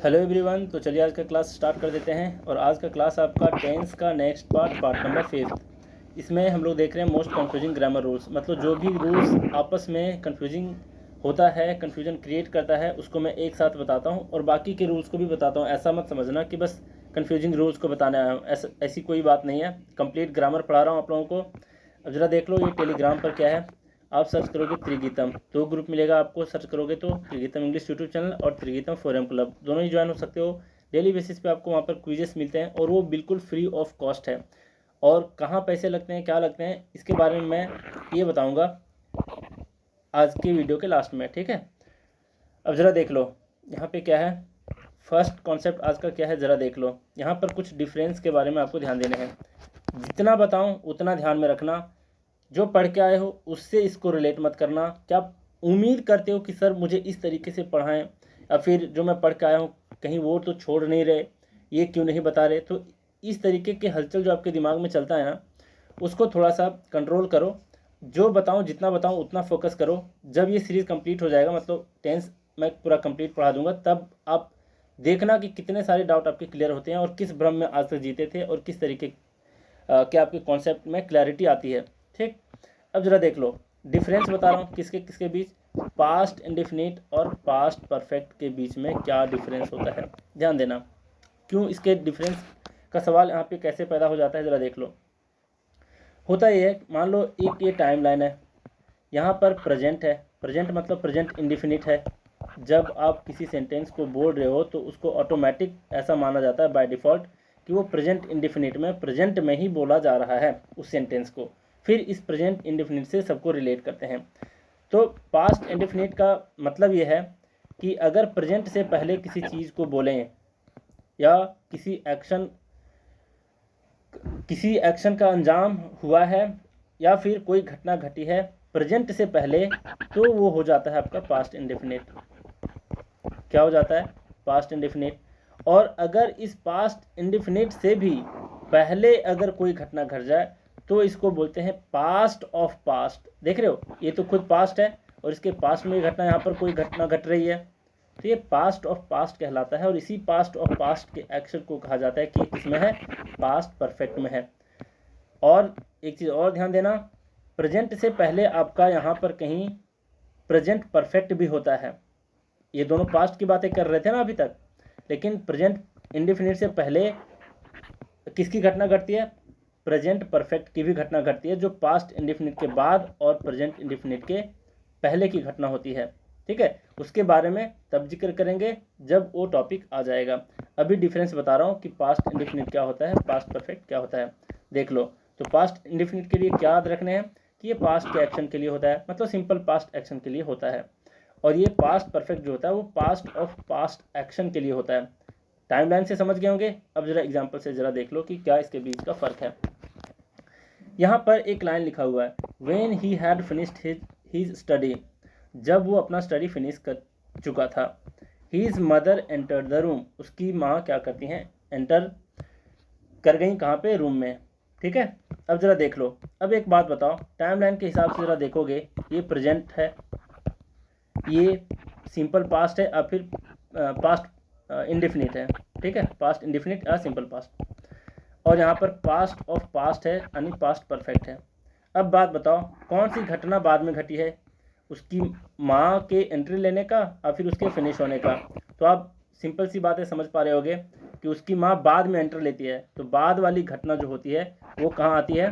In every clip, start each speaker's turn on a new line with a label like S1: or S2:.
S1: Hello everyone. तो चलिए आज का क्लास स्टार्ट कर देते हैं। और आज का क्लास आपका टेंस का नेक्स्ट पार्ट नंबर 5। इसमें हम लोग देख रहे हैं मोस्ट कन्फ्यूजिंग ग्रामर रूल्स, मतलब जो भी रूल्स आपस में कन्फ्यूजिंग होता है, कन्फ्यूजन क्रिएट करता है, उसको मैं एक साथ बताता हूँ और बाकी के रूल्स को भी बताता हूँ। ऐसा मत समझना कि बस कन्फ्यूजिंग रूल्स को बताने आया हूँ, ऐसी कोई बात नहीं है। कंप्लीट ग्रामर पढ़ा रहा हूँ आप लोगों को। अब ज़रा देख लो ये टेलीग्राम पर क्या है। आप सर्च करोगे त्रिगीतम, दो ग्रुप मिलेगा आपको। सर्च करोगे तो त्रिगीतम इंग्लिश यूट्यूब चैनल और त्रिगीतम फोरम क्लब, दोनों ही ज्वाइन हो सकते हो। डेली बेसिस पे आपको वहाँ पर क्विजेस मिलते हैं और वो बिल्कुल फ्री ऑफ कॉस्ट है। और कहाँ पैसे लगते हैं, क्या लगते हैं, इसके बारे में मैं ये बताऊँगा आज के वीडियो के लास्ट में, ठीक है। अब ज़रा देख लो यहाँ पे क्या है। फर्स्ट कॉन्सेप्ट आज का क्या है, ज़रा देख लो। यहाँ पर कुछ डिफरेंस के बारे में आपको ध्यान देने हैं। जितना बताऊँ उतना ध्यान में रखना। जो पढ़ के आए हो उससे इसको रिलेट मत करना। क्या उम्मीद करते हो कि सर मुझे इस तरीके से पढ़ाएं, या फिर जो मैं पढ़ के आया हूँ कहीं वो तो छोड़ नहीं रहे, ये क्यों नहीं बता रहे। तो इस तरीके के हलचल जो आपके दिमाग में चलता है ना, उसको थोड़ा सा कंट्रोल करो। जो बताऊँ, जितना बताऊँ उतना फोकस करो। जब ये सीरीज़ कंप्लीट हो जाएगा, मतलब टेंस मैं पूरा कंप्लीट पढ़ा दूंगा, तब आप देखना कि कितने सारे डाउट आपके क्लियर होते हैं और किस भ्रम में आज तक जीते थे और किस तरीके के आपके कॉन्सेप्ट में क्लैरिटी आती है, ठीक। अब जरा देख लो डिफरेंस बता रहा हूँ किसके किसके बीच। पास्ट इंडेफिनिट और पास्ट परफेक्ट के बीच में क्या डिफरेंस होता है, ध्यान देना। क्यों इसके डिफरेंस का सवाल यहाँ पे कैसे पैदा हो जाता है, ज़रा देख लो। होता ये है, मान लो एक ये टाइम लाइन है, यहाँ पर प्रेजेंट है। प्रेजेंट मतलब प्रेजेंट इंडेफिनिट है। जब आप किसी सेंटेंस को बोल रहे हो तो उसको ऑटोमेटिक ऐसा माना जाता है बाय डिफ़ॉल्ट कि वो प्रेजेंट इंडेफिनिट में, प्रेजेंट में ही बोला जा रहा है उस सेंटेंस को। फिर इस प्रेजेंट इंडेफिनिट से सबको रिलेट करते हैं। तो पास्ट इंडेफिनिट का मतलब ये है कि अगर प्रेजेंट से पहले किसी चीज़ को बोलें या किसी एक्शन का अंजाम हुआ है या फिर कोई घटना घटी है प्रेजेंट से पहले, तो वो हो जाता है आपका पास्ट इंडेफिनिट। क्या हो जाता है, पास्ट इंडेफिनिट। और अगर इस पास्ट इंडेफिनिट से भी पहले अगर कोई घटना घट जाए तो इसको बोलते हैं पास्ट ऑफ पास्ट। देख रहे हो, ये तो खुद पास्ट है और इसके पास्ट में घटना, यहाँ पर कोई घटना घट रही है, तो ये पास्ट ऑफ पास्ट कहलाता है। और इसी पास्ट ऑफ पास्ट के एक्शन को कहा जाता है कि किसमें है, पास्ट परफेक्ट में है। और एक चीज़ और ध्यान देना, प्रेजेंट से पहले आपका यहाँ पर कहीं प्रेजेंट परफेक्ट भी होता है। ये दोनों पास्ट की बातें कर रहे थे ना अभी तक, लेकिन प्रेजेंट इंडेफिनिट से पहले किसकी घटना घटती है, प्रेजेंट परफेक्ट की भी घटना घटती है, जो पास्ट इंडेफिनिट के बाद और प्रेजेंट इंडेफिनिट के पहले की घटना होती है, ठीक है। उसके बारे में तब जिक्र करेंगे जब वो टॉपिक आ जाएगा। अभी डिफरेंस बता रहा हूँ कि पास्ट इंडेफिनिट क्या होता है, पास्ट परफेक्ट क्या होता है। देख लो, तो पास्ट इंडेफिनिट के लिए क्या याद रखने हैं कि ये पास्ट के एक्शन के लिए होता है, मतलब सिंपल पास्ट एक्शन के लिए होता है। और ये पास्ट परफेक्ट जो होता है वो पास्ट ऑफ पास्ट एक्शन के लिए होता है। टाइमलाइन से समझ गए होंगे। अब जरा एग्जांपल से जरा देख लो कि क्या इसके बीच का फर्क है। यहाँ पर एक लाइन लिखा हुआ है, when he had finished his study, जब वो अपना स्टडी फिनिश कर चुका था। His mother enter the room, उसकी माँ क्या करती हैं, एंटर कर गई कहाँ पे, रूम में, ठीक है। अब जरा देख लो, अब एक बात बताओ, टाइमलाइन के हिसाब से जरा देखोगे, ये प्रेजेंट है, ये सिंपल पास्ट है और फिर पास्ट इंडेफिनिट है, ठीक है। पास्ट इंडेफिनिट या सिंपल पास्ट, और यहाँ पर पास्ट ऑफ पास्ट है यानी पास्ट परफेक्ट है। अब बात बताओ कौन सी घटना बाद में घटी है, उसकी माँ के एंट्री लेने का और फिर उसके फिनिश होने का। तो आप सिंपल सी बातें समझ पा रहे होगे कि उसकी माँ बाद में एंटर लेती है, तो बाद वाली घटना जो होती है वो कहाँ आती है,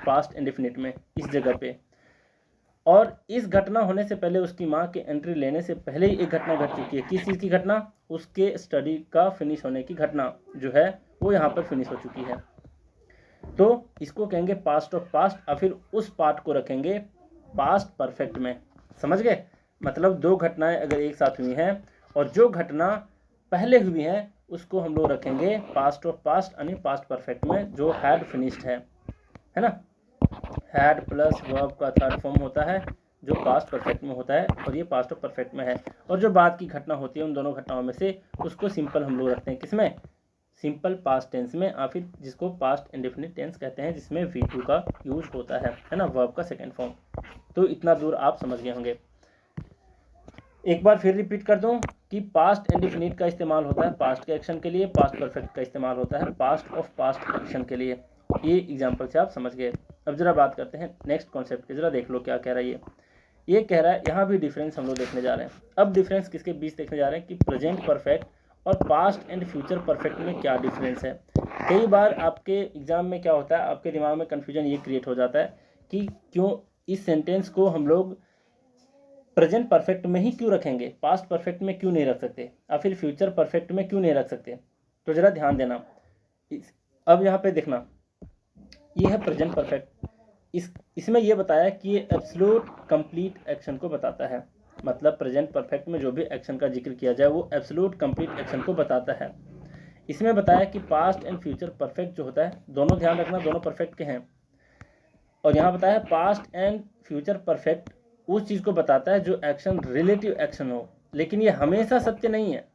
S1: पास्ट इंडेफिनिट में, इस जगह पे। और इस घटना होने से पहले, उसकी माँ के एंट्री लेने से पहले ही एक घटना घट चुकी है। किस चीज़ की घटना, उसके स्टडी का फिनिश होने की घटना जो है वो यहाँ पर फिनिश हो चुकी है। तो इसको कहेंगे पास्ट ऑफ पास्ट और फिर उस पार्ट को रखेंगे पास्ट परफेक्ट में। समझ गए, मतलब दो घटनाएं अगर एक साथ हुई हैं और जो घटना पहले हुई है उसको हम लोग रखेंगे पास्ट ऑफ पास्ट यानी पास्ट परफेक्ट में, जो हैड फिनिश्ड है ना। हैड प्लस वर्ब का थर्ड फॉर्म होता है जो पास्ट परफेक्ट में होता है, और ये पास्ट ऑफ परफेक्ट में है। और जो बाद की घटना होती है उन दोनों घटनाओं में से उसको सिंपल हम लोग रखते हैं किसमें, सिंपल पास्ट टेंस में, या फिर जिसको पास्ट इंडेफिनिट टेंस कहते हैं, जिसमें V2 का यूज होता है ना, वर्ब का सेकेंड फॉर्म। तो इतना दूर आप समझ गए होंगे। एक बार फिर रिपीट कर दूं, कि पास्ट इंडेफिनिट का इस्तेमाल होता है पास्ट के एक्शन के लिए, पास्ट परफेक्ट का इस्तेमाल होता है पास्ट ऑफ पास्ट एक्शन के लिए। ये एग्जाम्पल से आप समझ गए। अब जरा बात करते हैं नेक्स्ट कॉन्सेप्ट की, जरा देख लो क्या कह रहा है ये कह रहा है यहाँ भी डिफरेंस हम लोग देखने जा रहे हैं। अब डिफरेंस किसके बीच देखने जा रहे हैं कि प्रेजेंट परफेक्ट और पास्ट एंड फ्यूचर परफेक्ट में क्या डिफरेंस है। कई बार आपके एग्जाम में क्या होता है, आपके दिमाग में कन्फ्यूजन ये क्रिएट हो जाता है कि क्यों इस सेंटेंस को हम लोग प्रेजेंट परफेक्ट में ही क्यों रखेंगे, पास्ट परफेक्ट में क्यों नहीं रख सकते, या फिर फ्यूचर परफेक्ट में क्यों नहीं रख सकते। तो ज़रा ध्यान देना। अब यहाँ पे देखना, ये है प्रेजेंट परफेक्ट। इसमें यह बताया कि ये एब्सोल्यूट कंप्लीट एक्शन को बताता है। मतलब प्रेजेंट परफेक्ट में जो भी एक्शन का जिक्र किया जाए वो एब्सोल्यूट कंप्लीट एक्शन को बताता है। इसमें बताया कि पास्ट एंड फ्यूचर परफेक्ट जो होता है, दोनों ध्यान रखना दोनों परफेक्ट के हैं। और यहाँ बताया पास्ट एंड फ्यूचर परफेक्ट उस चीज़ को बताता है जो एक्शन रिलेटिव एक्शन हो, लेकिन ये हमेशा सत्य नहीं है।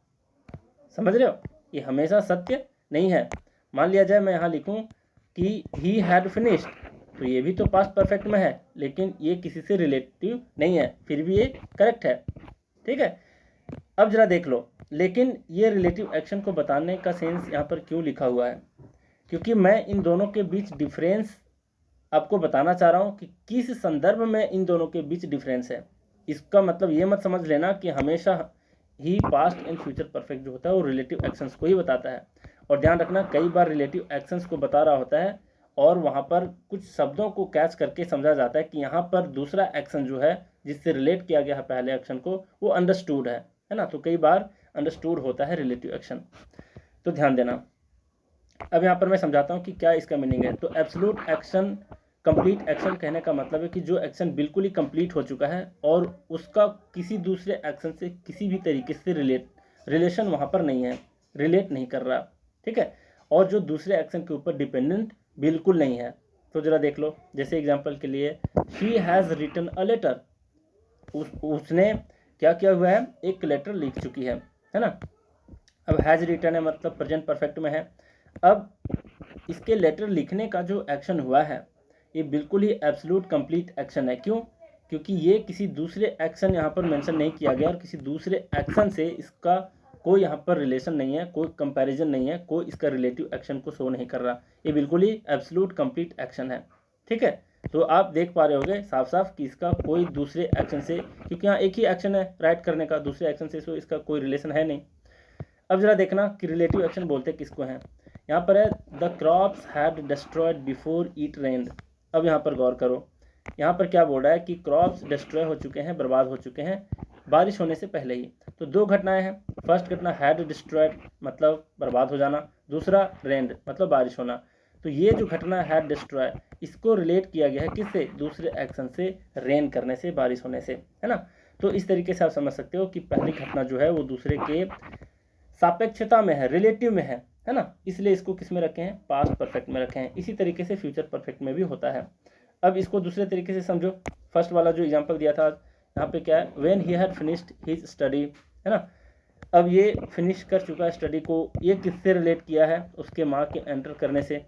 S1: समझ रहे हो, ये हमेशा सत्य नहीं है। मान लिया जाए मैं यहाँ लिखूँ कि ही हैड फिनिश्ड, तो ये भी तो पास्ट परफेक्ट में है, लेकिन ये किसी से रिलेटिव नहीं है, फिर भी ये करेक्ट है। ठीक है, अब जरा देख लो, लेकिन ये रिलेटिव एक्शन को बताने का सेंस यहाँ पर क्यों लिखा हुआ है, क्योंकि मैं इन दोनों के बीच डिफरेंस आपको बताना चाह रहा हूँ कि किस संदर्भ में इन दोनों के बीच डिफरेंस है। इसका मतलब ये मत समझ लेना कि हमेशा ही पास्ट एंड फ्यूचर परफेक्ट जो होता है वो रिलेटिव एक्शंस को ही बताता है। और ध्यान रखना, कई बार रिलेटिव एक्शंस को बता रहा होता है और वहाँ पर कुछ शब्दों को कैच करके समझा जाता है कि यहाँ पर दूसरा एक्शन जो है जिससे रिलेट किया गया है पहले एक्शन को, वो अंडरस्टूड है ना। तो कई बार अंडरस्टूड होता है रिलेटिव एक्शन, तो ध्यान देना। अब यहाँ पर मैं समझाता हूँ कि क्या इसका मीनिंग है। तो एब्सोल्यूट एक्शन, कंप्लीट एक्शन कहने का मतलब है कि जो एक्शन बिल्कुल ही कंप्लीट हो चुका है और उसका किसी दूसरे एक्शन से किसी भी तरीके से रिलेशन वहाँ पर नहीं है, रिलेट नहीं कर रहा। ठीक है, और जो दूसरे एक्शन के ऊपर डिपेंडेंट बिल्कुल नहीं है। तो जरा देख लो, जैसे एग्जांपल के लिए she has written a letter, उसने क्या किया हुआ है, एक लेटर लिख चुकी है ना। अब हैज़ रिटन है मतलब प्रेजेंट परफेक्ट में है। अब इसके लेटर लिखने का जो एक्शन हुआ है ये बिल्कुल ही एब्सोल्यूट कंप्लीट एक्शन है। क्यों? क्योंकि ये किसी दूसरे एक्शन यहाँ पर मेंशन नहीं किया गया और किसी दूसरे एक्शन से इसका कोई यहाँ पर रिलेशन नहीं है, कोई कंपैरिजन नहीं है, कोई इसका रिलेटिव एक्शन को शो नहीं कर रहा। ये बिल्कुल ही एब्सोल्यूट कंप्लीट एक्शन है। ठीक है, तो आप देख पा रहे होगे साफ साफ कि इसका कोई दूसरे एक्शन से, क्योंकि यहाँ एक ही एक्शन है राइट करने का, दूसरे एक्शन से सो इसका कोई रिलेशन है नहीं। अब जरा देखना कि रिलेटिव एक्शन बोलते किसको हैं। यहाँ पर है the crops had destroyed before it रेन्ड। अब यहाँ पर गौर करो, यहाँ पर क्या बोल रहा है कि क्रॉप्स डिस्ट्रॉय हो चुके हैं, बर्बाद हो चुके हैं बारिश होने से पहले ही। तो दो घटनाएं हैं, फर्स्ट घटना हैड डिस्ट्रॉयड मतलब बर्बाद हो जाना, दूसरा रेन्ड मतलब बारिश होना। तो ये जो घटना हैड डिस्ट्रॉय, इसको रिलेट किया गया है किससे, दूसरे एक्शन से, रेन करने से, बारिश होने से, है ना। तो इस तरीके से आप समझ सकते हो कि पहली घटना जो है वो दूसरे के सापेक्षता में है, रिलेटिव में है ना, इसलिए इसको किस में रखे हैं, पास्ट परफेक्ट में रखे हैं। इसी तरीके से फ्यूचर परफेक्ट में भी होता है। अब इसको दूसरे तरीके से समझो, फर्स्ट वाला जो एग्जांपल दिया था यहाँ पे क्या है, when he had finished his study, है ना। अब ये फिनिश कर चुका है स्टडी को, ये किससे रिलेट किया है, उसके माँ के एंटर करने से,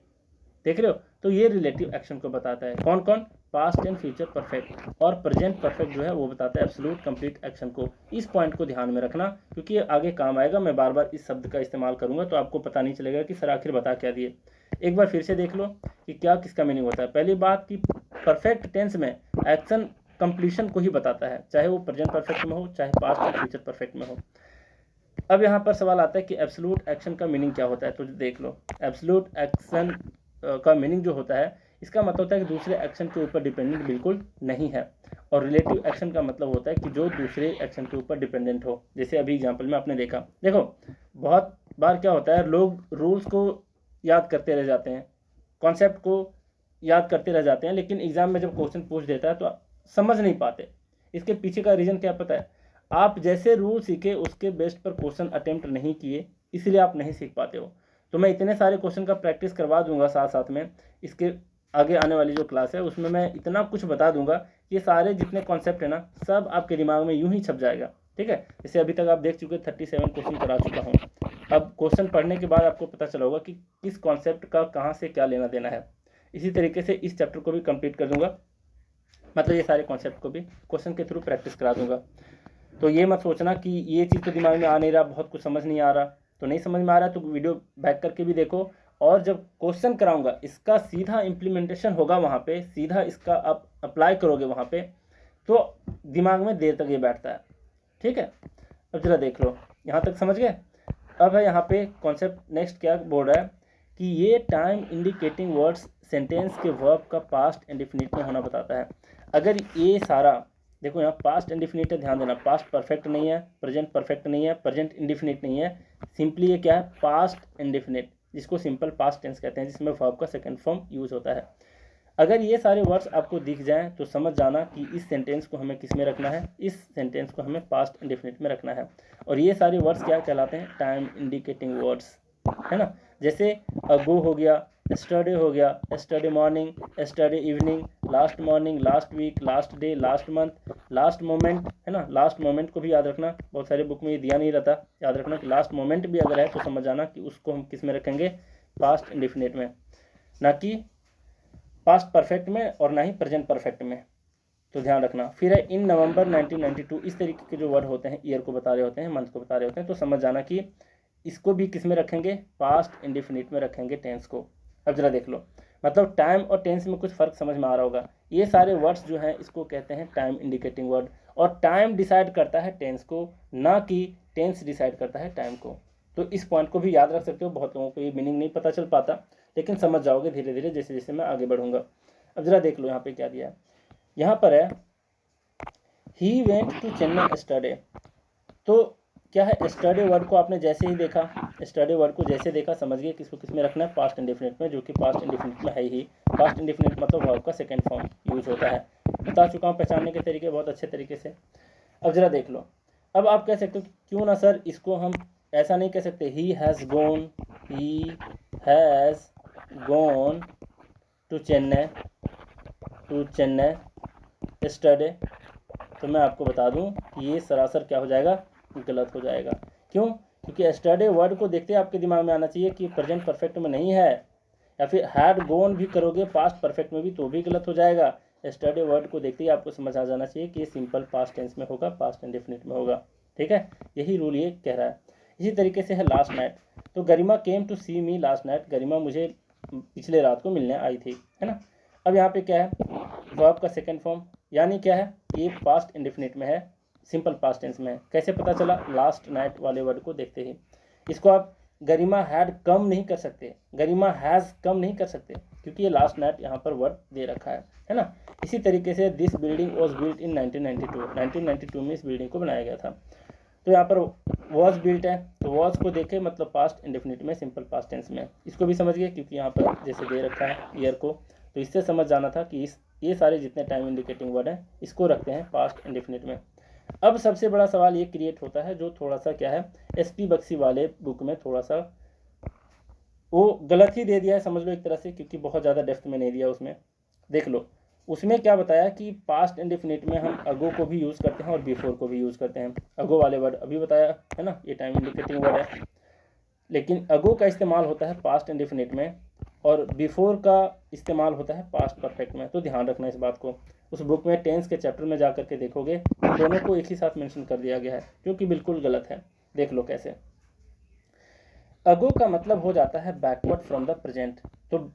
S1: देख रहे हो। तो ये रिलेटिव एक्शन को बताता है, कौन कौन, पास्ट एंड फ्यूचर परफेक्ट। और प्रेजेंट परफेक्ट जो है वो बताता है एब्सोल्यूट कंप्लीट एक्शन को। इस पॉइंट को ध्यान में रखना क्योंकि ये आगे काम आएगा। मैं बार बार इस शब्द का इस्तेमाल करूंगा तो आपको पता नहीं चलेगा कि सर आखिर बता क्या दिए। एक बार फिर से देख लो कि क्या किसका मीनिंग होता है। पहली बात कि परफेक्ट टेंस में एक्शन कंप्लीशन को ही बताता है, चाहे वो प्रेजेंट परफेक्ट में हो चाहे पास्ट या फ्यूचर परफेक्ट में हो। अब यहाँ पर सवाल आता है कि एब्सोल्यूट एक्शन का मीनिंग क्या होता है। तो देख लो, एब्सोल्यूट एक्शन का मीनिंग जो होता है, इसका मतलब होता है कि दूसरे एक्शन के ऊपर डिपेंडेंट बिल्कुल नहीं है। और रिलेटिव एक्शन का मतलब होता है कि जो दूसरे एक्शन के ऊपर डिपेंडेंट हो। जैसे अभी एग्जांपल में आपने देखा, देखो बहुत बार क्या होता है, लोग रूल्स को याद करते रह जाते हैं, कॉन्सेप्ट को याद करते रह जाते हैं, लेकिन एग्जाम में जब क्वेश्चन पूछ देता है तो समझ नहीं पाते। इसके पीछे का रीज़न क्या पता है, आप जैसे रूल सीखे उसके बेस्ट पर क्वेश्चन अटेम्प्ट नहीं किए, इसलिए आप नहीं सीख पाते हो। तो मैं इतने सारे क्वेश्चन का प्रैक्टिस करवा दूंगा साथ साथ में, इसके आगे आने वाली जो क्लास है उसमें मैं इतना कुछ बता दूंगा, ये सारे जितने कॉन्सेप्ट है ना सब आपके दिमाग में यूं ही छप जाएगा। ठीक है, जैसे अभी तक आप देख चुके 37 क्वेश्चन करा चुका हूँ। अब क्वेश्चन पढ़ने के बाद आपको पता चला होगा कि किस कॉन्सेप्ट का कहाँ से क्या लेना देना है। इसी तरीके से इस चैप्टर को भी कंप्लीट कर दूंगा, मतलब ये सारे कॉन्सेप्ट को भी क्वेश्चन के थ्रू प्रैक्टिस करा दूंगा। तो ये मत सोचना कि ये चीज़ तो दिमाग में आ नहीं रहा, बहुत कुछ समझ नहीं आ रहा। तो नहीं समझ में आ रहा तो वीडियो बैक करके भी देखो, और जब क्वेश्चन कराऊंगा इसका सीधा इम्प्लीमेंटेशन होगा वहाँ पे, सीधा इसका आप अप्लाई करोगे वहाँ पे, तो दिमाग में देर तक ये बैठता है। ठीक है, अब जरा देख लो, यहाँ तक समझ गए। अब है यहाँ पे कॉन्सेप्ट नेक्स्ट क्या बोल रहा है कि ये टाइम इंडिकेटिंग वर्ड्स सेंटेंस के वर्ब का पास्ट इंडेफिनिट में होना बताता है। अगर ये सारा देखो, यहाँ पास्ट इंडेफिनिट है, ध्यान देना, पास्ट परफेक्ट नहीं है, प्रेजेंट परफेक्ट नहीं है, प्रेजेंट इंडेफिनिट नहीं है, सिंपली ये क्या है, पास्ट इंडेफिनिट, जिसको सिंपल पास्ट टेंस कहते हैं, जिसमें वर्ब का सेकंड फॉर्म यूज होता है। अगर ये सारे वर्ड्स आपको दिख जाएं तो समझ जाना कि इस सेंटेंस को हमें किस में रखना है, इस सेंटेंस को हमें पास्ट इंडेफिनिट में रखना है। और ये सारे वर्ड्स क्या कहलाते हैं, टाइम इंडिकेटिंग वर्ड्स, है ना। जैसे अगो हो गया, एस्टरडे हो गया, yesterday morning, yesterday evening, last morning, last week, last day, last month, last moment, है ना। लास्ट मोमेंट को भी याद रखना, बहुत सारे बुक में ये दिया नहीं रहता, याद रखना कि लास्ट मोमेंट भी अगर है तो समझ जाना कि उसको हम किस में रखेंगे, पास्ट इंडेफिनिट में, ना कि पास्ट परफेक्ट में और ना ही प्रेजेंट परफेक्ट में। तो ध्यान रखना। फिर है इन नवंबर 1992, इस तरीके के जो वर्ड होते हैं, ईयर को बता रहे होते हैं, मंथ को बता रहे होते हैं, तो समझ जाना कि इसको भी किस में रखेंगे, पास्ट इंडेफिनिट में रखेंगे टेंस को। अब जरा देख लो, मतलब टाइम और टेंस में कुछ फ़र्क समझ में आ रहा होगा। ये सारे वर्ड्स जो हैं इसको कहते हैं टाइम इंडिकेटिंग वर्ड, और टाइम डिसाइड करता है टेंस को, ना कि टेंस डिसाइड करता है टाइम को। तो इस पॉइंट को भी याद रख सकते हो। बहुत लोगों को ये मीनिंग नहीं पता चल पाता, लेकिन समझ जाओगे धीरे धीरे जैसे जैसे मैं आगे बढ़ूंगा। अब जरा देख लो यहाँ पे क्या दिया है, यहाँ पर है he went to Chennai yesterday. तो क्या है, एस्टरडे वर्ड को आपने जैसे ही देखा, एस्टरडे वर्ड को जैसे देखा समझ गए किसको किस में रखना है, पास्ट इंडेफिनिट में, जो कि पास्ट इंडेफिनिट में है ही। पास्ट इंडेफिनिट मतलब वर्ब का सेकंड फॉर्म यूज होता है। बता चुका हूँ पहचानने के तरीके बहुत अच्छे तरीके से। अब जरा देख लो, अब आप कह सकते हो क्यों ना सर इसको हम ऐसा नहीं कह सकते, he has gone, he has gone to Chennai yesterday. तो मैं आपको बता दूं कि ये सरासर क्या हो जाएगा, गलत हो जाएगा। क्यों? क्योंकि एस्टरडे वर्ड को देखते आपके दिमाग में आना चाहिए कि प्रेजेंट परफेक्ट में नहीं है, या फिर हैड गोन भी करोगे पास्ट परफेक्ट में भी तो भी गलत हो जाएगा। एस्टरडे वर्ड को देखते ही आपको समझ आ जाना चाहिए कि ये सिंपल पास्ट टेंस में होगा, पास्ट इंडेफिनिट में होगा। ठीक है, यही रूल ये कह रहा है। इसी तरीके से है लास्ट नाइट। तो Garima came to see me last night, Garima मुझे पिछले रात को मिलने आई थी, है ना। अब यहाँ पे क्या है, वर्ब का सेकंड फॉर्म, यानी क्या है, ये पास्ट इंडेफिनिट में है, सिंपल पास्ट टेंस में है। कैसे पता चला, लास्ट नाइट वाले वर्ड को देखते ही। इसको आप गरिमा हैड कम नहीं कर सकते, गरिमा हैज़ कम नहीं कर सकते, क्योंकि ये लास्ट नाइट यहाँ पर वर्ड दे रखा है ना। इसी तरीके से this building was built in 1992 में इस बिल्डिंग को बनाया गया था। तो यहाँ पर वॉज बिल्ट है, तो वॉज को देखे मतलब पास्ट इंडेफिनिट में, सिंपल पास्ट टेंस में। इसको भी समझ गए क्योंकि यहाँ पर जैसे दे रखा है ईयर को, तो इससे समझ जाना था कि ये सारे जितने टाइम इंडिकेटिंग वर्ड हैं इसको रखते हैं पास्ट इंडेफिनिट में। अब सबसे बड़ा सवाल ये क्रिएट होता है, जो थोड़ा सा क्या है, एसपी बख्शी वाले बुक में थोड़ा सा वो गलत ही दे दिया है, समझ लो एक तरह से, क्योंकि बहुत ज़्यादा डेप्थ में नहीं दिया उसमें। देख लो, उसमें क्या बताया कि पास्ट इंडेफिनिट में हम अगो को भी यूज़ करते हैं और बिफोर को भी यूज़ करते हैं। अगो वाले वर्ड अभी बताया है ना, ये टाइम इंडिकेटिंग वर्ड है, लेकिन अगो का इस्तेमाल होता है पास्ट इंडेफिनिट में और बिफोर का इस्तेमाल होता है पास्ट परफेक्ट में। तो ध्यान रखना इस बात को। उस बुक में टेंस के चैप्टर में जा करके देखोगे, दोनों को एक ही साथ मेंशन कर दिया गया है, जो कि बिल्कुल गलत है। देख लो कैसे। अगो का मतलब हो जाता है बैकवर्ड फ्रॉम द प्रेजेंट। तो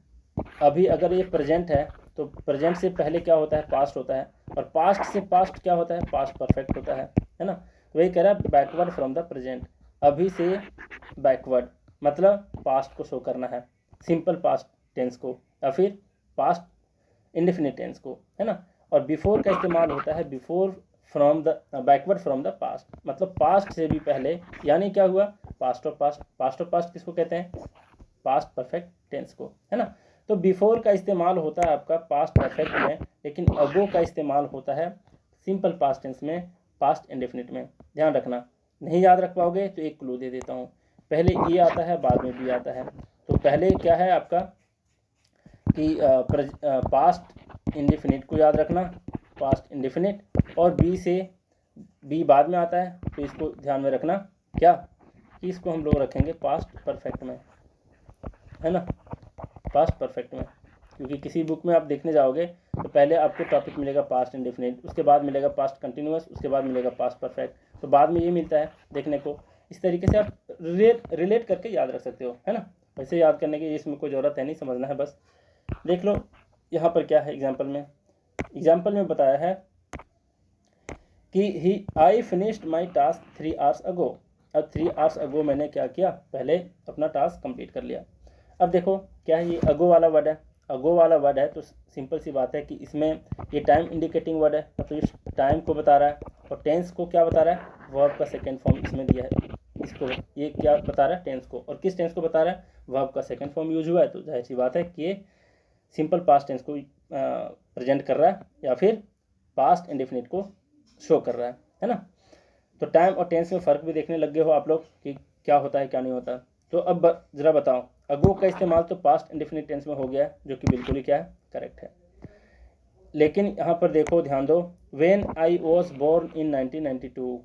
S1: अभी अगर ये प्रेजेंट है तो प्रेजेंट से पहले क्या होता है, पास्ट होता है, और पास्ट से पास्ट क्या होता है, पास्ट परफेक्ट होता है ना। तो वही कह रहा है बैकवर्ड फ्रॉम द प्रेजेंट, अभी से बैकवर्ड मतलब पास्ट को शो करना है, सिंपल पास्ट टेंस को या फिर पास्ट इंडेफिनिट टेंस को, है ना। और बिफोर का इस्तेमाल होता है before from the backward from the past, मतलब पास्ट से भी पहले, यानी क्या हुआ, past of past. Past of past किसको कहते हैं, पास्ट परफेक्ट टेंस को, है ना। तो बिफोर का इस्तेमाल होता है आपका पास्ट परफेक्ट में, लेकिन अगो का इस्तेमाल होता है सिंपल पास्ट टेंस में, पास्ट इंडेफिनिट में। ध्यान रखना, नहीं याद रख पाओगे तो एक क्लू दे देता हूँ, पहले ए आता है बाद में बी आता है। तो पहले क्या है आपका कि पास्ट इंडेफिनिट को याद रखना, पास्ट इंडेफिनिट, और बी से बी बाद में आता है, तो इसको ध्यान में रखना क्या, कि इसको हम लोग रखेंगे पास्ट परफेक्ट में, है ना, पास्ट परफेक्ट में। क्योंकि किसी बुक में आप देखने जाओगे तो पहले आपको टॉपिक मिलेगा पास्ट इंडेफिनिट, उसके बाद मिलेगा पास्ट कंटिन्यूअस, उसके बाद मिलेगा पास्ट परफेक्ट। तो बाद में ये मिलता है देखने को। इस तरीके से आप रिलेट करके याद रख सकते हो, है ना। वैसे याद करने की इसमें कोई ज़रूरत है नहीं, समझना है बस। देख लो यहाँ पर क्या है एग्जाम्पल में बताया है कि I finished my task 3 hours ago. अब 3 आवर्स अगो मैंने क्या किया, पहले अपना टास्क कंप्लीट कर लिया। अब देखो क्या है, ये अगो वाला वर्ड है, अगो वाला वर्ड है, तो सिंपल सी बात है कि इसमें ये टाइम इंडिकेटिंग वर्ड है, मतलब इस टाइम को बता रहा है। और टेंस को क्या बता रहा है, वर्ब का सेकेंड फॉर्म इसमें दिया है, इसको ये क्या बता रहा है, टेंस को। और किस टेंस को बता रहा है, वर्ब का सेकेंड फॉर्म यूज हुआ है, तो जाहिर सी बात है कि ये सिंपल पास्ट टेंस को प्रेजेंट कर रहा है या फिर पास्ट इंडेफिनिट को शो कर रहा है ना। तो टाइम और टेंस में फ़र्क भी देखने लग गए हो आप लोग कि क्या होता है क्या नहीं होता। तो अब ज़रा बताओ, अगो का इस्तेमाल तो पास्ट इंडेफिनिट टेंस में हो गया है, जो कि बिल्कुल ही क्या है, करेक्ट है। लेकिन यहाँ पर देखो, ध्यान दो, when I was born in 1992,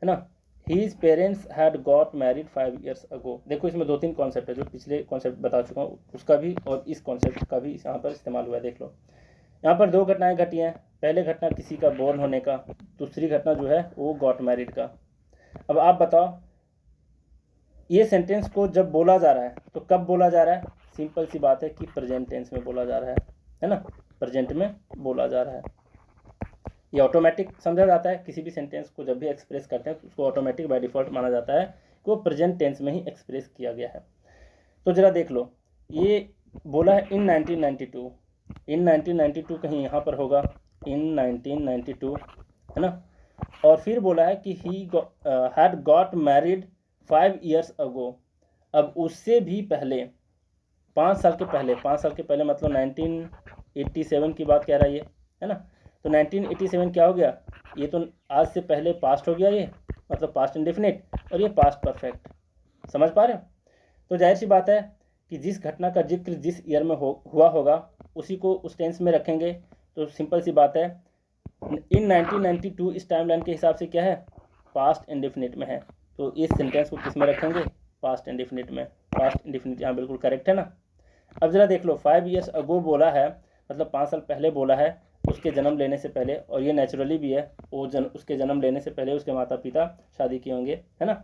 S1: है ना, his parents had got married 5 years ago. देखो इसमें 2-3 कॉन्सेप्ट है, जो पिछले कॉन्सेप्ट बता चुका हूँ उसका भी और इस कॉन्सेप्ट का भी यहाँ पर इस्तेमाल हुआ है। देख लो यहाँ पर 2 घटनाएं घटी हैं। पहले घटना किसी का बोर्न होने का, दूसरी घटना जो है वो गॉट मैरिड का। अब आप बताओ, ये सेंटेंस को जब बोला जा रहा है तो कब बोला जा रहा है, सिंपल सी बात है कि प्रेजेंट टेंस में बोला जा रहा है ना, प्रेजेंट में बोला जा रहा है। ये ऑटोमेटिक समझा जाता है, किसी भी सेंटेंस को जब भी एक्सप्रेस करते हैं तो उसको ऑटोमेटिक बाय डिफ़ॉल्ट माना जाता है कि वो प्रेजेंट टेंस में ही एक्सप्रेस किया गया है। तो ज़रा देख लो, ये बोला है इन 1992, इन 1992 कहीं यहाँ पर होगा, इन 1992, है ना। और फिर बोला है कि he had got married 5 years ago. अब उससे भी पहले 5 साल के पहले, 5 साल के पहले मतलब 1987 की बात कह रहा है ना। तो 1987 क्या हो गया, ये तो आज से पहले पास्ट हो गया, ये मतलब पास्ट इंडेफिनिट, और ये पास्ट परफेक्ट। समझ पा रहे हो। तो जाहिर सी बात है कि जिस घटना का जिक्र जिस ईयर में हुआ होगा उसी को उस टेंस में रखेंगे। तो सिंपल सी बात है, इन 1992 इस टाइम लाइन के हिसाब से क्या है, पास्ट इंडेफिनिट में है। तो इस सेंटेंस को किस में रखेंगे, पास्ट इंडेफिनिट में। पास्ट इंडेफिनिट यहाँ बिल्कुल करेक्ट है ना। अब ज़रा देख लो, 5 years अगो बोला है, मतलब 5 साल पहले बोला है, उसके जन्म लेने से पहले, और ये नेचुरली भी है, वो उसके जन्म लेने से पहले उसके माता पिता शादी किए होंगे, है ना।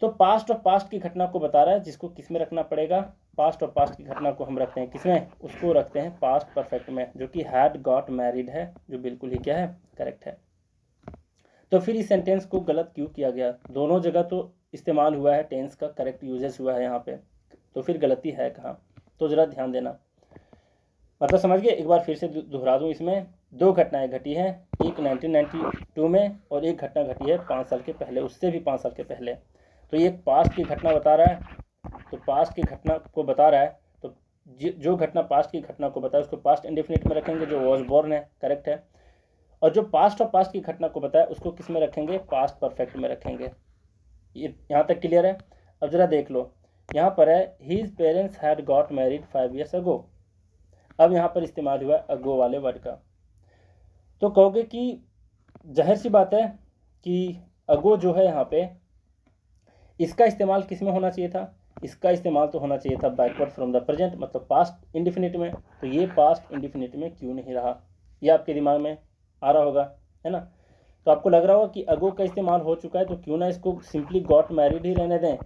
S1: तो पास्ट और पास्ट की घटना को बता रहा है, जिसको किस में रखना पड़ेगा, पास्ट और पास्ट की घटना को हम रखते हैं किसमें, उसको रखते हैं पास्ट परफेक्ट में, जो कि हैड गॉट मैरिड है, जो बिल्कुल ही क्या है, करेक्ट है। तो फिर इस सेंटेंस को गलत क्यों किया गया, दोनों जगह तो इस्तेमाल हुआ है, टेंस का करेक्ट यूजेस हुआ है यहाँ पे, तो फिर गलती है कहाँ, तो ज़रा ध्यान देना। मतलब समझ गए, एक बार फिर से दोहरा दूँ, इसमें 2 घटनाएं घटी हैं, एक 1992 में और एक घटना घटी है 5 साल के पहले, उससे भी 5 साल के पहले। तो ये पास्ट की घटना बता रहा है, तो पास्ट की घटना को बता रहा है, तो जो घटना पास्ट की घटना को बताए उसको पास्ट इंडेफिनिट में रखेंगे, जो वॉज बोर्न है, करेक्ट है। और जो पास्ट और पास्ट की घटना को बताए उसको किस में रखेंगे, पास्ट परफेक्ट में रखेंगे। ये यहाँ तक क्लियर है। अब ज़रा देख लो, यहाँ पर है his parents had got married 5 years ago. अब यहाँ पर इस्तेमाल हुआ अगो वाले वर्ड का। तो कहोगे कि जाहिर सी बात है कि अगो जो है यहाँ पे, इसका इस्तेमाल किस में होना चाहिए था, इसका इस्तेमाल तो होना चाहिए था बैकवर्ड फ्रॉम द प्रेजेंट, मतलब पास्ट इंडिफिनिट में। तो ये पास्ट इंडिफिनिट में क्यों नहीं रहा, ये आपके दिमाग में आ रहा होगा, है ना। तो आपको लग रहा होगा कि अगो का इस्तेमाल हो चुका है, तो क्यों ना इसको सिंपली गॉट मैरिड ही रहने दें,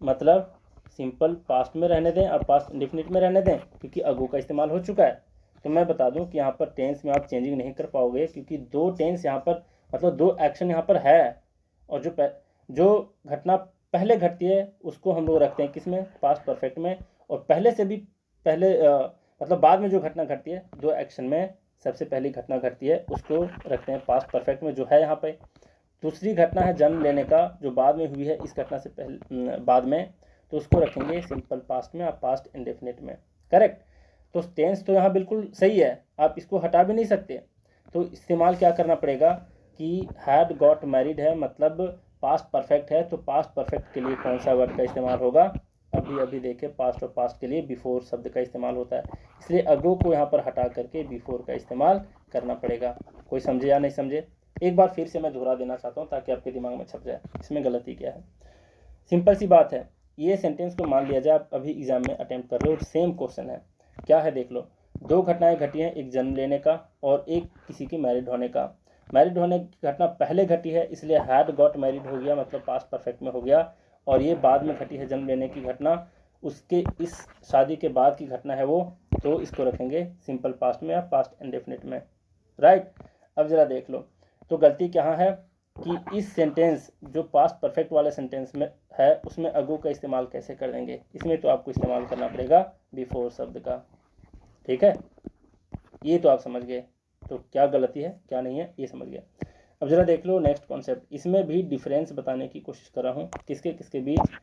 S1: मतलब सिंपल पास्ट में रहने दें और पास्ट इंडेफिनिट में रहने दें, क्योंकि अगो का इस्तेमाल हो चुका है। तो मैं बता दूं कि यहाँ पर टेंस में आप चेंजिंग नहीं कर पाओगे, क्योंकि 2 टेंस यहाँ पर, मतलब 2 एक्शन यहाँ पर है, और जो घटना पहले घटती है उसको हम लोग रखते हैं किसमें, पास्ट परफेक्ट में। और पहले से भी पहले मतलब बाद में जो घटना घटती है, 2 एक्शन में सबसे पहली घटना घटती है उसको रखते हैं पास्ट परफेक्ट में, जो है यहाँ पे। दूसरी घटना है जन्म लेने का, जो बाद में हुई है इस घटना से पहले बाद में, तो उसको रखेंगे सिंपल पास्ट में और पास्ट इंडेफिनिट में, करेक्ट। तो टेंस तो यहाँ बिल्कुल सही है, आप इसको हटा भी नहीं सकते। तो इस्तेमाल क्या करना पड़ेगा कि हैड गॉट मैरिड है, मतलब पास्ट परफेक्ट है, तो पास्ट परफेक्ट के लिए कौन सा वर्ड का इस्तेमाल होगा, अभी देखें, पास्ट और पास्ट के लिए बिफोर शब्द का इस्तेमाल होता है, इसलिए अगो को यहाँ पर हटा करके बिफोर का इस्तेमाल करना पड़ेगा। कोई समझे या नहीं समझे, एक बार फिर से मैं दोहरा देना चाहता हूँ ताकि आपके दिमाग में छप जाए इसमें गलती क्या है। सिंपल सी बात है, ये सेंटेंस को मान लिया जाए आप अभी एग्जाम में अटेम्प्ट कर रहे हो, सेम क्वेश्चन है, क्या है देख लो, 2 घटनाएं घटी हैं, एक जन्म लेने का और एक किसी की मैरिड होने का। मैरिड होने की घटना पहले घटी है, इसलिए हैड गॉट मैरिड हो गया, मतलब पास्ट परफेक्ट में हो गया। और ये बाद में घटी है जन्म लेने की घटना, उसके इस शादी के बाद की घटना है वो, तो इसको रखेंगे सिंपल पास्ट में या पास्ट इंडेफिनिट में, राइट। अब ज़रा देख लो, तो गलती कहाँ है कि इस सेंटेंस जो पास्ट परफेक्ट वाले सेंटेंस में है उसमें अगो का इस्तेमाल कैसे कर देंगे। इसमें तो आपको इस्तेमाल करना पड़ेगा बिफोर शब्द का, ठीक है। ये तो आप समझ गए, तो क्या गलती है क्या नहीं है ये समझ गए। अब जरा देख लो नेक्स्ट कॉन्सेप्ट, इसमें भी डिफरेंस बताने की कोशिश कर रहा हूँ किसके किसके बीच,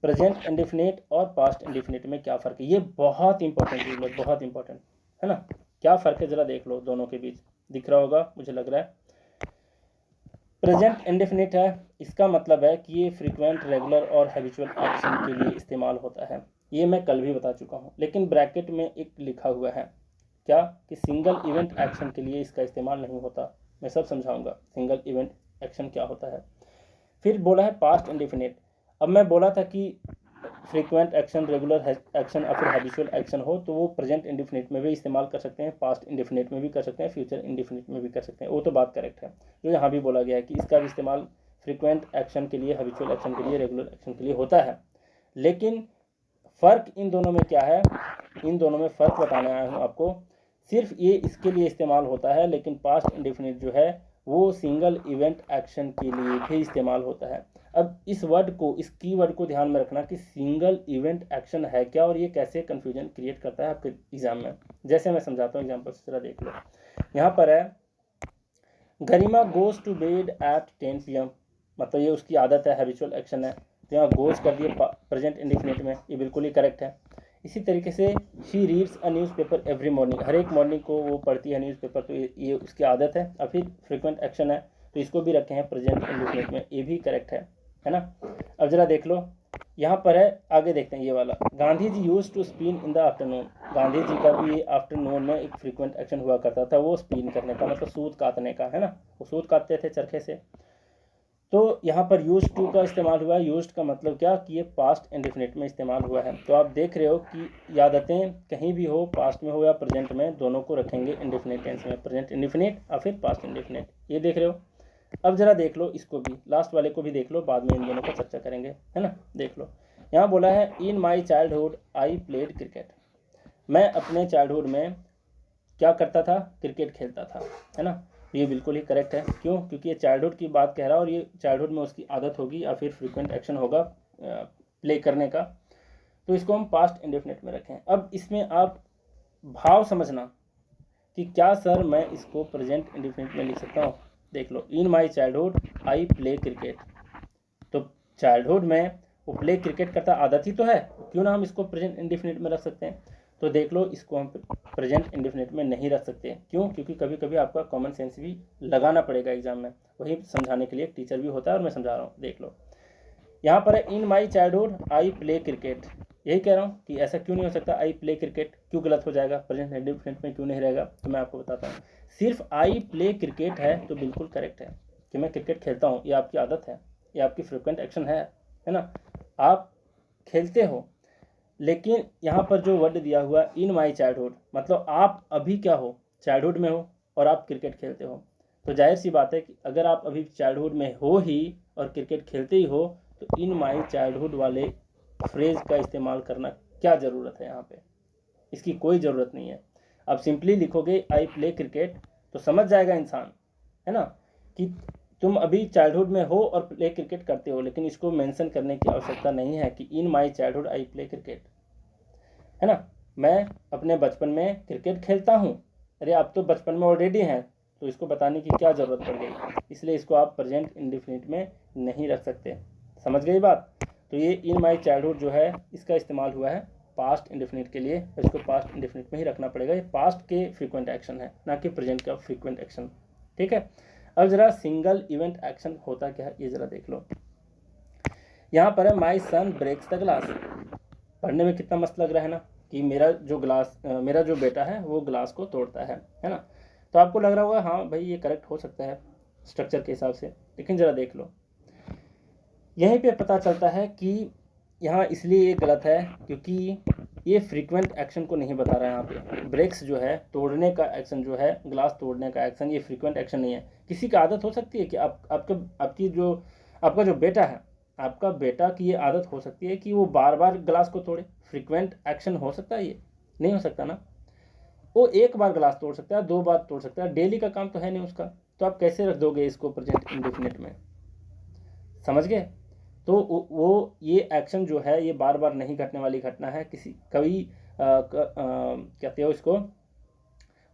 S1: प्रेजेंट इंडेफिनिट और पास्ट इंडेफिनिट में क्या फ़र्क है। ये बहुत इंपॉर्टेंट चीज़ है, बहुत इंपॉर्टेंट है ना। क्या फ़र्क है ज़रा देख लो दोनों के बीच, दिख रहा होगा मुझे लग रहा है। प्रेजेंट इंडेफिनिट है, इसका मतलब है कि ये फ्रीक्वेंट, रेगुलर और हैबिचुअल एक्शन के लिए इस्तेमाल होता है। ये मैं कल भी बता चुका हूँ, लेकिन ब्रैकेट में एक लिखा हुआ है क्या कि सिंगल इवेंट एक्शन के लिए इसका इस्तेमाल नहीं होता। मैं सब समझाऊंगा सिंगल इवेंट एक्शन क्या होता है। फिर बोला है पास्ट इंडेफिनिट। अब मैं बोला था कि फ्रीक्वेंट एक्शन, रेगुलर एक्शन और फिर हैबिचुअल एक्शन हो तो वो प्रेजेंट इंडेफिनिट में भी इस्तेमाल कर सकते हैं, पास्ट इंडेफिनिट में भी कर सकते हैं, फ्यूचर इंडेफिनिट में भी कर सकते हैं, वो तो बात करेक्ट है। जो यहाँ भी बोला गया है कि इसका भी इस्तेमाल फ्रीक्वेंट एक्शन के लिए, हैबिचुअल एक्शन के लिए, रेगुलर एक्शन के लिए होता है। लेकिन फ़र्क इन दोनों में क्या है, इन दोनों में फ़र्क बताने आया हूँ आपको। सिर्फ ये इसके लिए इस्तेमाल होता है, लेकिन पास्ट इंडेफिनिट जो है वो सिंगल इवेंट एक्शन के लिए भी इस्तेमाल होता है। अब इस वर्ड को, इस कीवर्ड को ध्यान में रखना कि सिंगल इवेंट एक्शन है क्या और ये कैसे कन्फ्यूजन क्रिएट करता है आपके एग्जाम में। जैसे मैं समझाता हूँ एग्जाम्पल से, जरा देख लो। यहाँ पर है Garima goes to bed at 10 PM, मतलब ये उसकी आदत है, हैबिचुअल एक्शन है। तो यहाँ गोज कर दिए प्रेजेंट इंडेफिनिट में, ये बिल्कुल ही करेक्ट है। इसी तरीके से she reads a newspaper every morning, हर एक मॉर्निंग को वो पढ़ती है न्यूज़पेपर, तो ये उसकी आदत है। और फिर फ्रीक्वेंट एक्शन है तो इसको भी रखे हैं प्रेजेंट इंडेफिनिट में, ये भी करेक्ट है ना। अब जरा देख लो यहाँ पर है, आगे देखते हैं ये वाला, Gandhi ji use to spin in the afternoon. Gandhi ji का भी आफ्टरनून में एक फ्रीक्वेंट एक्शन हुआ करता था, वो स्पिन करने का, मतलब सूत काटने का, है ना। वो सूत काटते थे चरखे से। तो यहाँ पर यूज टू का इस्तेमाल हुआ है। यूज का मतलब क्या कि ये पास्ट इंडेफिनिट में इस्तेमाल हुआ है। तो आप देख रहे हो कि यादतें कहीं भी हो, पास्ट में हो या प्रेजेंट में, दोनों को रखेंगे इंडेफिनिट टेंस में, प्रेजेंट इंडेफिनिट और फिर पास्ट इंडेफिनिट, ये देख रहे हो। अब जरा देख लो इसको भी, लास्ट वाले को भी देख लो, बाद में इन दोनों का चर्चा करेंगे, है ना। देख लो यहाँ बोला है in my childhood I played cricket. मैं अपने चाइल्डहुड में क्या करता था, क्रिकेट खेलता था, है ना। ये बिल्कुल ही करेक्ट है। क्यों? क्योंकि ये चाइल्डहुड की बात कह रहा है और ये चाइल्डहुड में उसकी आदत होगी या फिर फ्रीक्वेंट एक्शन होगा प्ले करने का, तो इसको हम पास्ट इंडेफिनिट में रखें। अब इसमें आप भाव समझना कि क्या सर मैं इसको प्रेजेंट इंडेफिनिट में लिख सकता हूँ। देख लो, in my childhood I play cricket, तो चाइल्डहुड में वो प्ले क्रिकेट करता आदत ही तो है, क्यों ना हम इसको प्रेजेंट इंडेफिनिट में रख सकते हैं। तो देख लो इसको हम प्रेजेंट इंडेफिनिट में नहीं रख सकते। क्यों? क्योंकि कभी कभी आपका कॉमन सेंस भी लगाना पड़ेगा एग्जाम में, वही समझाने के लिए एक टीचर भी होता है और मैं समझा रहा हूँ। देख लो यहाँ पर है in my childhood I play cricket, यही कह रहा हूँ कि ऐसा क्यों नहीं हो सकता, आई प्ले क्रिकेट क्यों गलत हो जाएगा, प्रेजेंट इंडेफिनिट में क्यों नहीं रहेगा। तो मैं आपको बताता हूँ, सिर्फ आई प्ले क्रिकेट है तो बिल्कुल करेक्ट है कि मैं क्रिकेट खेलता हूँ, ये आपकी आदत है, ये आपकी फ्रिक्वेंट एक्शन है ना, आप खेलते हो। लेकिन यहाँ पर जो वर्ड दिया हुआ इन माई चाइल्डहुड, मतलब आप अभी क्या हो, चाइल्डहुड में हो और आप क्रिकेट खेलते हो। तो जाहिर सी बात है कि अगर आप अभी चाइल्डहुड में हो ही और क्रिकेट खेलते ही हो तो इन माई चाइल्डहुड वाले फ्रेज का इस्तेमाल करना क्या ज़रूरत है यहाँ पे, इसकी कोई ज़रूरत नहीं है। आप सिंपली लिखोगे आई प्ले क्रिकेट तो समझ जाएगा इंसान, है ना, कि तुम अभी चाइल्डहुड में हो और प्ले क्रिकेट करते हो। लेकिन इसको मेंशन करने की आवश्यकता नहीं है कि in my childhood I play cricket, है ना, मैं अपने बचपन में क्रिकेट खेलता हूँ। अरे आप तो बचपन में ऑलरेडी हैं, तो इसको बताने की क्या ज़रूरत पड़ गई, इसलिए इसको आप प्रेजेंट इंडेफिनिट में नहीं रख सकते। समझ गई बात। तो ये इन माई चाइल्डहुड जो है इसका इस्तेमाल हुआ है पास्ट इंडेफिनिट के लिए, इसको पास्ट इंडेफिनिट में ही रखना पड़ेगा। ये पास्ट के फ्रीक्वेंट एक्शन है, ना कि प्रेजेंट का फ्रीक्वेंट एक्शन, ठीक है। अब ज़रा सिंगल इवेंट एक्शन होता क्या है ये ज़रा देख लो। यहाँ पर है माई सन ब्रेक्स द ग्लास। पढ़ने में कितना मस्त लग रहा है ना, कि मेरा जो बेटा है वो ग्लास को तोड़ता है ना। तो आपको लग रहा होगा हाँ भाई ये करेक्ट हो सकता है स्ट्रक्चर के हिसाब से, लेकिन ज़रा देख लो यहीं पे पता चलता है कि यहाँ इसलिए ये गलत है क्योंकि ये फ्रीक्वेंट एक्शन को नहीं बता रहा है। यहाँ पे ब्रेक्स जो है, तोड़ने का एक्शन जो है, ग्लास तोड़ने का एक्शन, ये फ्रीक्वेंट एक्शन नहीं है। किसी की आदत हो सकती है कि आपका जो बेटा है, आपका बेटा की ये आदत हो सकती है कि वो बार बार ग्लास को तोड़े। फ्रीक्वेंट एक्शन हो सकता है? ये नहीं हो सकता ना। वो एक बार ग्लास तोड़ सकता है, 2 बार तोड़ सकता है, डेली का काम तो है नहीं उसका। तो आप कैसे रख दोगे इसको प्रेजेंट इंडेफिनिट में? समझ गए? तो वो ये एक्शन जो है ये बार बार नहीं घटने वाली घटना है। कहते हो इसको,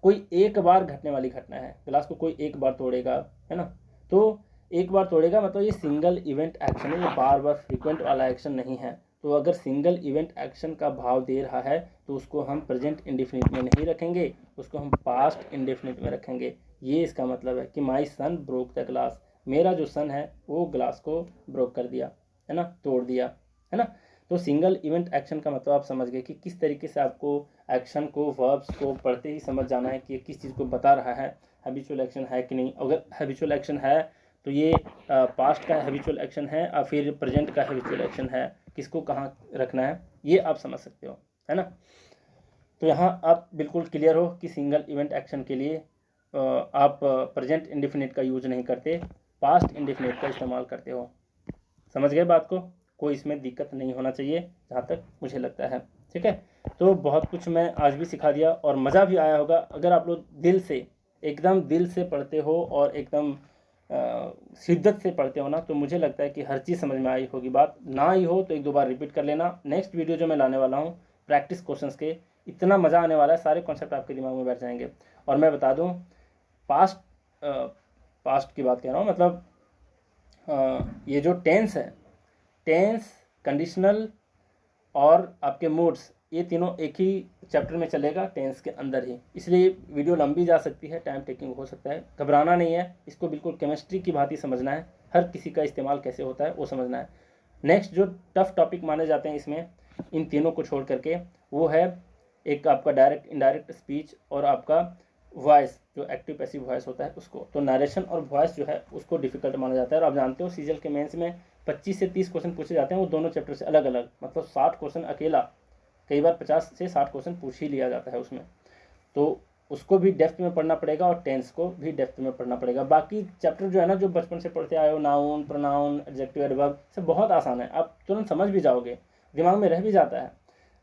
S1: कोई एक बार घटने वाली घटना है। ग्लास को कोई एक बार तोड़ेगा, है ना। तो एक बार तोड़ेगा मतलब ये सिंगल इवेंट एक्शन है, ये बार बार फ्रीक्वेंट वाला एक्शन नहीं है। तो अगर सिंगल इवेंट एक्शन का भाव दे रहा है तो उसको हम प्रेजेंट इंडेफिनिट में नहीं रखेंगे, उसको हम पास्ट इंडेफिनिट में रखेंगे। ये इसका मतलब है कि माई सन ब्रोक द ग्लास, मेरा जो सन है वो ग्लास को ब्रोक कर दिया, है ना, तोड़ दिया, है ना। तो सिंगल इवेंट एक्शन का मतलब आप समझ गए कि किस तरीके से आपको एक्शन को, वर्ब्स को पढ़ते ही समझ जाना है कि किस चीज़ को बता रहा है, हैबिचुअल एक्शन है कि नहीं। अगर हैबिचुअल एक्शन है तो ये पास्ट का हैबिचुअल एक्शन है और फिर प्रेजेंट का हैबिचुअल एक्शन है, किसको कहाँ रखना है ये आप समझ सकते हो, है ना। तो यहाँ आप बिल्कुल क्लियर हो कि सिंगल इवेंट एक्शन के लिए आप प्रेजेंट इंडेफिनिट का यूज नहीं करते, पास्ट इंडेफिनिट का इस्तेमाल करते हो। समझ गए बात को? कोई इसमें दिक्कत नहीं होना चाहिए जहाँ तक मुझे लगता है, ठीक है। तो बहुत कुछ मैं आज भी सिखा दिया और मज़ा भी आया होगा। अगर आप लोग दिल से, एकदम दिल से पढ़ते हो और एकदम शिद्दत से पढ़ते हो ना, तो मुझे लगता है कि हर चीज़ समझ में आई होगी। बात ना आई हो तो 1-2 बार रिपीट कर लेना। नेक्स्ट वीडियो जो मैं लाने वाला हूँ प्रैक्टिस क्वेश्चंस के, इतना मज़ा आने वाला है, सारे कॉन्सेप्ट आपके दिमाग में बैठ जाएंगे। और मैं बता दूँ, पास्ट की बात कह रहा हूँ, मतलब ये जो टेंस है, टेंस, कंडीशनल और आपके मूड्स, ये तीनों एक ही चैप्टर में चलेगा, टेंस के अंदर ही। इसलिए वीडियो लंबी जा सकती है, टाइम टेकिंग हो सकता है। घबराना नहीं है, इसको बिल्कुल केमिस्ट्री की भांति समझना है। हर किसी का इस्तेमाल कैसे होता है वो समझना है। नेक्स्ट जो टफ टॉपिक माने जाते हैं इसमें, इन तीनों को छोड़ करके, वो है एक आपका डायरेक्ट इनडायरेक्ट स्पीच और आपका वॉइस, जो एक्टिव पैसिव वॉइस होता है उसको। तो नरेशन और वॉइस जो है उसको डिफिकल्ट माना जाता है। और आप जानते हो सीजीएल के मेंस में 25 से 30 क्वेश्चन पूछे जाते हैं, वो दोनों चैप्टर से अलग अलग, मतलब 60 क्वेश्चन अकेला, कई बार 50 से 60 क्वेश्चन पूछ ही लिया जाता है उसमें। तो उसको भी डेप्थ में पढ़ना पड़ेगा और टेंस को भी डेप्थ में पढ़ना पड़ेगा। बाकी चैप्टर जो है ना, जो बचपन से पढ़ते आए हो, नाउन, प्रोनाउन, एडजेक्टिव, एडवर्ब, सब बहुत आसान है, आप तुरंत समझ भी जाओगे, दिमाग में रह भी जाता है।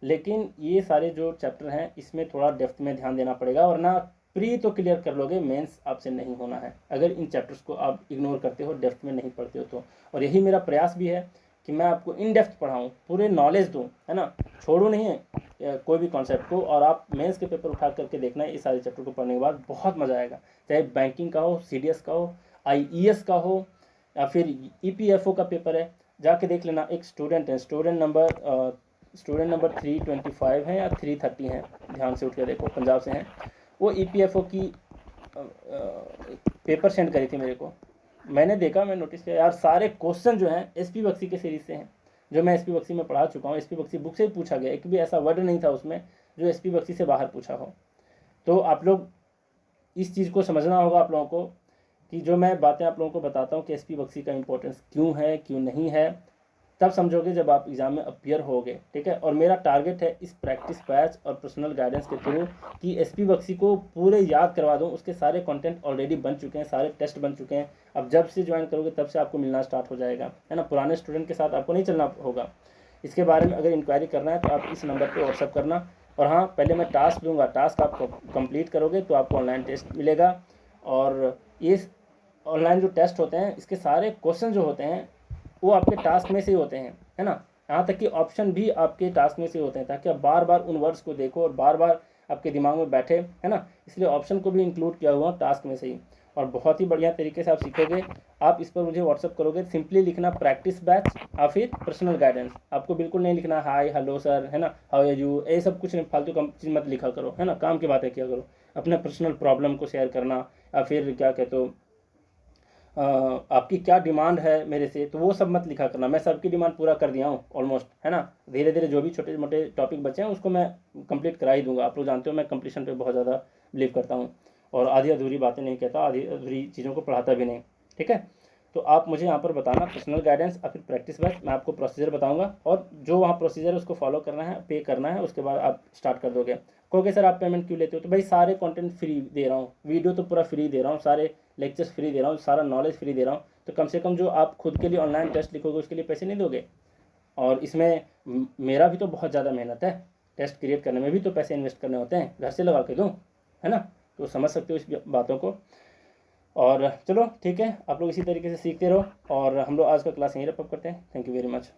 S1: लेकिन ये सारे जो चैप्टर हैं इसमें थोड़ा डेप्थ में ध्यान देना पड़ेगा, वरना प्री तो क्लियर कर लोगे, मेंस आपसे नहीं होना है अगर इन चैप्टर्स को आप इग्नोर करते हो, डेप्थ में नहीं पढ़ते हो तो। और यही मेरा प्रयास भी है कि मैं आपको इन डेप्थ पढ़ाऊँ, पूरे नॉलेज दूँ, है ना, छोड़ू नहीं है कोई भी कॉन्सेप्ट को। और आप मेंस के पेपर उठा करके देखना, इस सारे चैप्टर को पढ़ने के बाद बहुत मज़ा आएगा। चाहे बैंकिंग का हो, सीडीएस का हो, आईईएस का हो, या फिर ईपीएफओ का पेपर है, जाके देख लेना। एक स्टूडेंट है, स्टूडेंट नंबर 325 है या 330 है, ध्यान से उठ के देखो, पंजाब से हैं वो। ईपीएफओ की पेपर सेंड करी थी मेरे को, मैंने देखा, मैं नोटिस किया यार, सारे क्वेश्चन जो हैं एसपी बख्शी के सीरीज से हैं, जो मैं एसपी बख्शी में पढ़ा चुका हूँ। एसपी बख्शी बुक से ही पूछा गया, एक भी ऐसा वर्ड नहीं था उसमें जो एसपी बख्शी से बाहर पूछा हो। तो आप लोग इस चीज़ को समझना होगा आप लोगों को, कि जो मैं बातें आप लोगों को बताता हूँ कि एसपी बख्शी का इंपॉर्टेंस क्यों है, क्यों नहीं है, तब समझोगे जब आप एग्ज़ाम में अपीयर होगे, ठीक है। और मेरा टारगेट है इस प्रैक्टिस बैच और पर्सनल गाइडेंस के थ्रू कि एसपी बख्शी को पूरे याद करवा दूं। उसके सारे कंटेंट ऑलरेडी बन चुके हैं, सारे टेस्ट बन चुके हैं। अब जब से ज्वाइन करोगे तब से आपको मिलना स्टार्ट हो जाएगा, है ना। पुराने स्टूडेंट के साथ आपको नहीं चलना होगा। इसके बारे में अगर इंक्वायरी करना है तो आप इस नंबर पर व्हाट्सअप करना। और हाँ, पहले मैं टास्क दूंगा, टास्क आप कंप्लीट करोगे तो आपको ऑनलाइन टेस्ट मिलेगा। और ये ऑनलाइन जो टेस्ट होते हैं, इसके सारे क्वेश्चन जो होते हैं वो आपके टास्क में से ही होते हैं, है ना। यहाँ तक कि ऑप्शन भी आपके टास्क में से होते हैं, ताकि आप बार बार उन वर्ड्स को देखो और बार बार आपके दिमाग में बैठे, है ना। इसलिए ऑप्शन को भी इंक्लूड किया हुआ टास्क में से ही। और बहुत ही बढ़िया तरीके से आप सीखोगे। आप इस पर मुझे व्हाट्सअप करोगे, सिंपली लिखना प्रैक्टिस बैच या फिर पर्सनल गाइडेंस। आपको बिल्कुल नहीं लिखना हाय हेलो सर, है ना, हाउ आर यू, ये सब कुछ नहीं, फालतू चीज़ मत लिखा करो, है ना। काम की बातें किया करो, अपने पर्सनल प्रॉब्लम को शेयर करना, या फिर क्या कहते हो, आपकी क्या डिमांड है मेरे से, तो वो सब मत लिखा करना। मैं सबकी डिमांड पूरा कर दिया हूँ ऑलमोस्ट, है ना। धीरे धीरे जो भी छोटे मोटे टॉपिक बचे हैं उसको मैं कंप्लीट करा ही दूंगा। आप लोग जानते हो मैं कंप्लीशन पे बहुत ज़्यादा बिलीव करता हूँ, और आधी अधूरी बातें नहीं कहता, आधी अधूरी चीज़ों को पढ़ाता भी नहीं, ठीक है। तो आप मुझे यहाँ पर बताना पर्सनल गाइडेंस और फिर प्रैक्टिस बैच, मैं आपको प्रोसीजर बताऊंगा और जो वहाँ प्रोसीजर है उसको फॉलो करना है, पे करना है, उसके बाद आप स्टार्ट कर दोगे। कहोगे सर आप पेमेंट क्यों लेते हो? तो भाई सारे कंटेंट फ्री दे रहा हूँ, वीडियो तो पूरा फ्री दे रहा हूँ, सारे लेक्चर्स फ्री दे रहा हूँ, सारा नॉलेज फ्री दे रहा हूँ, तो कम से कम जो आप खुद के लिए ऑनलाइन टेस्ट लिखोगे उसके लिए पैसे नहीं दोगे? और इसमें मेरा भी तो बहुत ज़्यादा मेहनत है, टेस्ट क्रिएट करने में भी तो पैसे इन्वेस्ट करने होते हैं, घर से लगा के दूँ, है ना? तो समझ सकते हो इस बातों को। और चलो ठीक है, आप लोग इसी तरीके से सीखते रहो और हम लोग आज का क्लास यहीं रैप अप करते हैं। Thank you very much.